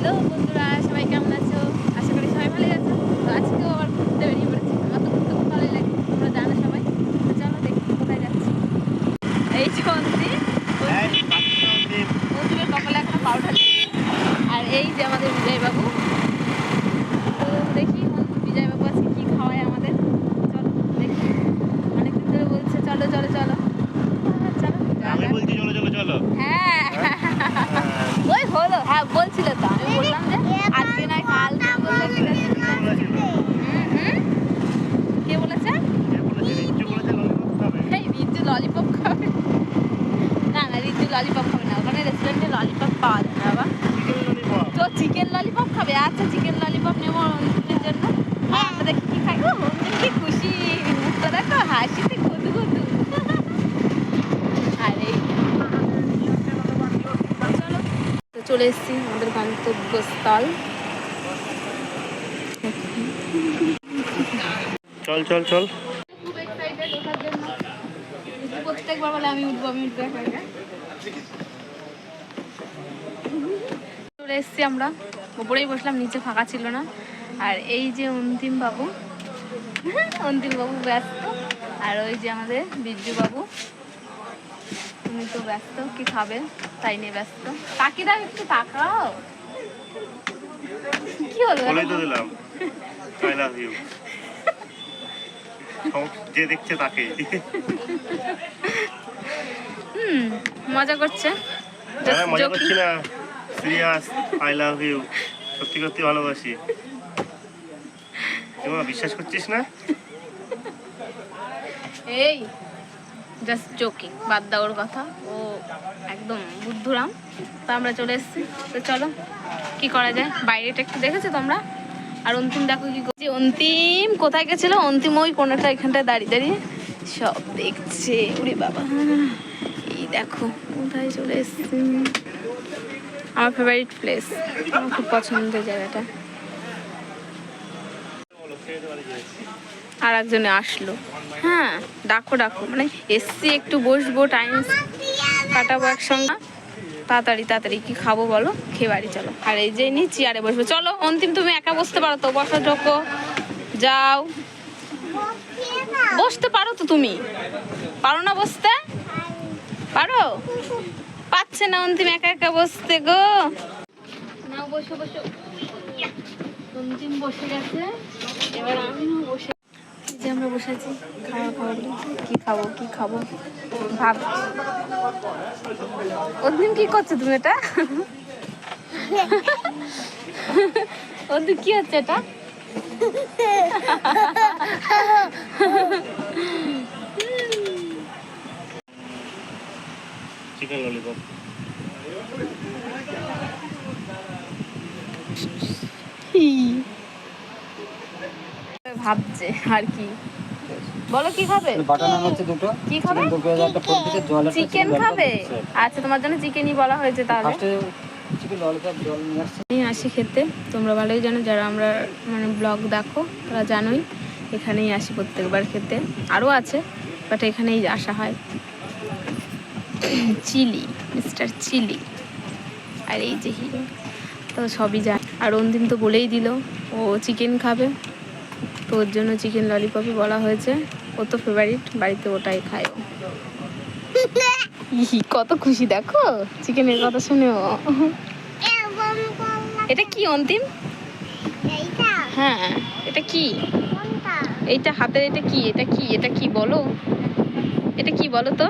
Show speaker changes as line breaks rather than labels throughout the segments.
Hello বন্ধুরা, সবাই কেমন আছো? আশা করি সবাই ভালোই আছো। তো আজকেও আবার ঘুরতে বেরিয়ে পড়েছি। আমার তো ঘুরতে খুব ভালোই লাগে, তোমরা জানো সবাই। তো চলো দেখি কোথায় যাচ্ছি। এই যে অন্তিমের কপালে এখনো পাউডার নেই। আর এই যে আমাদের বিজয়বাবু। তো দেখি বিজয়বাবু আজকে কী খাওয়ায় আমাদের। চলো দেখি, অনেকদিন ধরে বলছে চলো চলো চলো চলো।
আমি বলছি চলো চলো চলো।
হ্যাঁ ওই হলো, হ্যাঁ বলছিল তো। আমি বললাম যে আজকে নয় কালকে বললো। কে বলেছে? রিজু ললিপপ খাবে? না না, রিজু ললিপপ খাবে না। ওখানে রেস্টুরেন্টে ললিপপ পাওয়া যায় না বাবা। তো চিকেন ললিপপ খাবে? আচ্ছা চিকেন ললিপপ নেবো অন্তিমের জন্য। আর আমরা দেখি কি খাই। অন্তিম কি খুশি, মুখটা দেখো হাসিতে কুদু কুদু। আর এই চলো, তো চলে এসেছি আমাদের গন্তব্যস্থল।
চল চল চল।
খুব এক্সাইটেড ওঠার জন্য। প্রত্যেকবার বলে আমি উঠবো আমি উঠবো। চলে এসেছি আমরা, ওপরেই বসলাম, নিচে ফাঁকা ছিল না। আর এই যে অন্তিম বাবু ব্যস্ত। আর ওই যে আমাদের বিজ্জু বাবু, তুমি তো ব্যস্ত, কি খাবে তাই নিয়ে ব্যস্ত। কাকিদা একটু তাকাও, কি হলো?
বলেই তো দিলাম আই লাভ ইউ। যে দেখছে তাকে।
মজা করছে।
হ্যাঁ মজা করছি না, সিরিয়াস। আই লাভ ইউ, সত্যি সত্যি ভালোবাসি। তুই বিশ্বাস করছিস না?
এই জাস্ট জোকিং, বাদ দাও ওর কথা, ও একদম বুদ্ধুরাম। তো আমরা চলে এসেছি, তো চলো কি করা যায়। বাইরেটা একটু দেখেছো তোমরা? আর অন্তিম দেখো কি করছে। অন্তিম কোথায় গেছিল? অন্তিম ওই কোনটা এখানটায় দাঁড়িয়ে দাঁড়িয়ে সব দেখছে। ওরে বাবা, এই দেখো কোথায় চলে এসেছি। আমার ফেভারিট প্লেস, আমার খুব পছন্দের জায়গাটা। আর একজনে আসলো। হ্যাঁ ডাকো ডাকো, মানে এসছি একটু বসবো, টাইম কাটাবো একসঙ্গে। তাড়াতাড়ি তাড়াতাড়ি কি খাবো বলো, খেয়ে বাড়ি চলো। আর এই যে নি চেয়ারে বসবো। চলো অন্তিম তুমি একা বসতে পারো তো, বসো ঢোকো যাও। বসতে পারো তো, তুমি পারো না বসতে? পারো? পাচ্ছে না অন্তিম একা একা বসতে গো। না বসো বসো। অন্তিম বসে গেছে, এবার আমিও বসে। যে আমরা বসে আছি খাওয়া বলে, কি খাবো কি খাবো ভাব। অন্তিম কি করছো তুমি? এটা অন্তিম কি হচ্ছে এটা?
Chicken lollipop.
ভাবছে আর কি বলো, কি খাবে?
বাটার নান হচ্ছে দুটো,
কি খাবে?
চিকেন 2 পেঁয়াজ একটা ফুল পিসের জল একটা
চিকেন খাবে? আচ্ছা তোমার জন্য চিকেনই বলা হয়েছে তাহলে।
ফার্স্টে চিকেন ললিপপ জল নিয়ে আসছে।
আমি আসি খেতে, তোমরা ভালোই জানো, যারা আমরা মানে ব্লগ দেখো তারা জানোই এখানেই আসি প্রত্যেকবার খেতে। আরও আছে বাট এখানেই আসা হয়। Chilli, mister chilli. আর এই যে হিরো, তো সবই যায়। আর অন্তিম তো বলেই দিল ও চিকেন খাবে, তো ওর জন্য চিকেন ললিপপই বলা হয়েছে। ও তো ফেভারিট, বাড়িতে ওটাই খায় ও। কত খুশি দেখো চিকেনের কথা শুনেও। এটা কি অন্তিম? হ্যাঁ এটা কি? এইটা হাতের, এটা কি? এটা কি? এটা কি বলো, এটা কি বলো তো?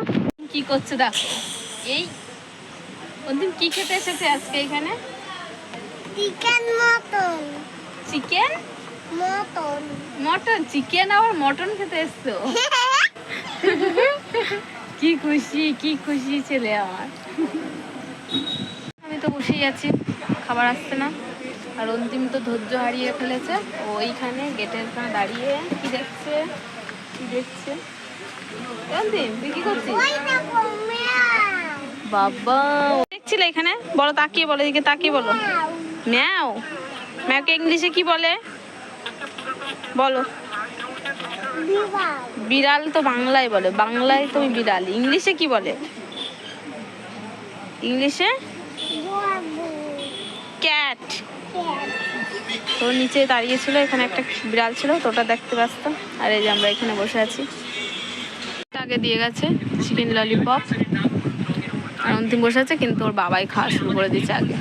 কি করছে দেখো। এই অন্তিম কি খেতে এসেছে আজকে এখানে?
Chicken mutton.
Chicken
mutton
mutton? Chicken আবার মটন খেতে এসছো? কি খুশি, কি খুশি ছেলে আমার। আমি তো বসেই আছি, খাবার আসছে না। আর অন্তিম তো ধৈর্য হারিয়ে ফেলেছে, ও ওইখানে গেটের ওখানে দাঁড়িয়ে কি দেখছে, কি দেখছে। অন্তিম তুই কি করছিস? বাবা দেখছিলে এখানে? বলো তাকিয়ে বলো, এদিকে তাকিয়ে বলো। ম্যাও? ম্যাওকে ইংলিশে কি বলে বলো? বিড়াল তো বাংলায় বলে, বাংলায় তুমি বিড়াল, ইংলিশে কি বলে? ইংলিশে ক্যাট। তো নিচে দাঁড়িয়ে ছিল, এখানে একটা বিড়াল ছিল, তো ওটা দেখতে ব্যস্ত। আর এই যে আমরা এখানে বসে আছি। আগে দিয়ে গেছে চিকেন ললিপপ, আর অন্তিম বসে আছে, কিন্তু ওর বাবাই খাওয়া শুরু করে দিয়েছে আগে।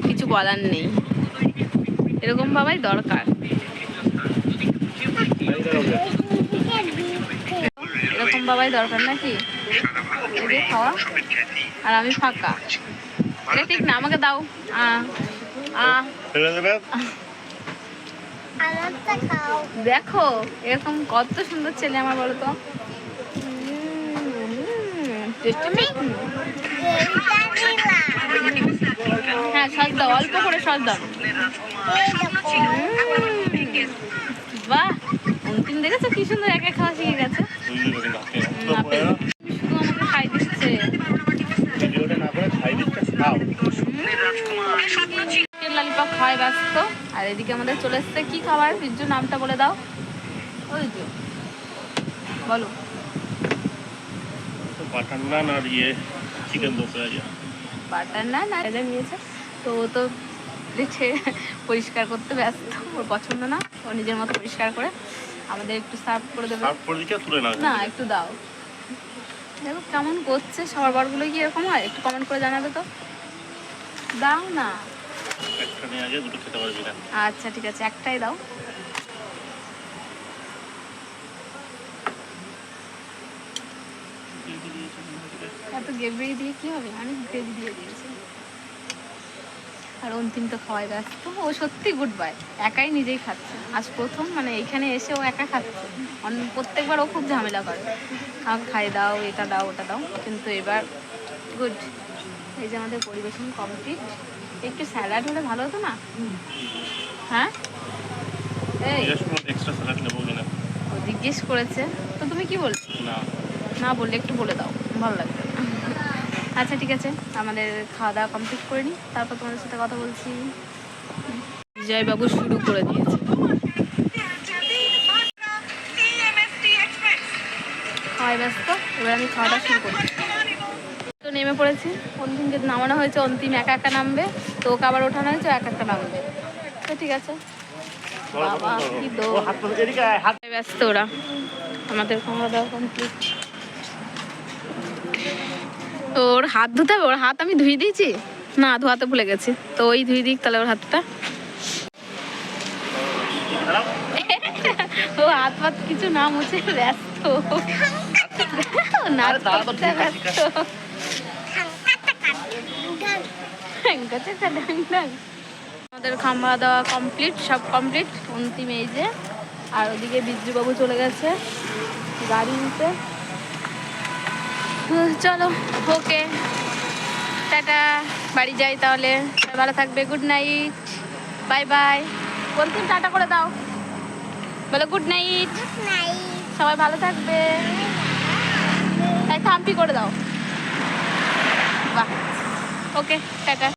কিছু বলার নেই, এরকম বাবাই দরকার। এরকম বাবাই দরকার নাকি, এই যে খাওয়া আর আমি ফাঁকা। এটা ঠিক না, আমাকে দাও।
ফেলে দেবে?
আমারটা খাও।
দেখো এরকম কত সুন্দর ছেলে আমার, বলো তো।
এইটা দিলাম।
হ্যাঁ সস দাও, অল্প করে সস দাও।
এই দেখো।
বাহ, অন্তিম দেখেছো কি সুন্দর একা খাওয়া শিখে গেছে। আপেল শুধু আমাকে খাই দিচ্ছে।
ভিডিওটা না করে খাই দিচ্ছে, খাও।
চিকেন ললিপপ খাওয়াই ব্যস্ত। আর এদিকে আমাদের চলে এসছে কি খাবার, বিজ্জু নামটা বলে দাও। ওই যে বলো।
বাটার নান আর চিকেন দোসা।
বাটার নান আর এটা নিয়েছে, তো ও তো দেখে পরিষ্কার করতে ব্যস্ত। ওর পছন্দ না, ও নিজের মতো পরিষ্কার করে আমাদের একটু সার্ভ করে দেবে।
সার্ভ করে দিকে তুলে নাও।
না একটু দাও, দেখো কেমন করছে। সবার বরগুলো কি এরকম হয়, একটু কমেন্ট করে জানাবে তো। দাও না।
একটা নিয়ে আগে দুটো খেতে পারবি না।
আচ্ছা ঠিক আছে, একটাই দাও। এত গ্রেভি দিয়ে কি হবে, অনেক গ্রেভি দিয়ে দিয়েছে। আর অন্তিম তো খাওয়াই ব্যস্ত। ও সত্যি গুড বাই, একাই নিজেই খাচ্ছে। আজ প্রথম মানে এইখানে এসে ও একা খাচ্ছে। প্রত্যেকবার ও খুব ঝামেলা করে, আমাকে খাই দাও, এটা দাও, ওটা দাও, কিন্তু এবার গুড। এই যে আমাদের পরিবেশন কমপ্লিট। একটু স্যালাড হলে ভালো হতো না? হ্যাঁ এই
এক্সট্রা স্যালাড নেবো কিনা?
ও জিজ্ঞেস করেছে, তো তুমি কি বলছো?
না,
না বললে একটু বলে দাও, ভালো লাগবে। আচ্ছা ঠিক আছে, আমাদের খাওয়া দাওয়া কমপ্লিট করে নিই, তারপর তোমাদের সাথে কথা বলছি। বিজয়বাবু শুরু করে দিয়েছে খাওয়াই ব্যস্ত। এবার আমি খাওয়া দাওয়া শুরু করি। তো নেমে পড়েছি, অন্তিমকে নামানো হয়েছে, অন্তিম একা একা নামবে, তো ওকে আবার ওঠানো হয়েছে, একা একা নামবে। তো ঠিক আছে, বাবা কি দৌড়। ব্যস্ত ওরা। আমাদের খাওয়া দাওয়া কমপ্লিট। ওর হাত ধুতে হবে, ওর হাত আমি ধুয়ে দিয়েছি না, ধোয়াতে ভুলে গেছি, তো ওই ধুয়ে দিক তাহলে ওর হাতটা। ও হাত ফাত কিছু না মুছে ব্যস্ত, নাচ করতে ব্যস্ত। আমাদের খাওয়া দাওয়া কমপ্লিট, সব কমপ্লিট। অন্তিম এই যে, আর ওদিকে বিজ্জুবাবু চলে গেছে গাড়ি নিতে। চলো ওকে, টাটা, বাড়ি যাই তাহলে। ভালো থাকবে, গুড নাইট, বাই বাই। অন্তিম টাটা করে দাও, বলো গুড নাইট।
নাই।
সবাই ভালো থাকবে, তাই থাম্পি করে দাও। বাহ, ওকে টাটা।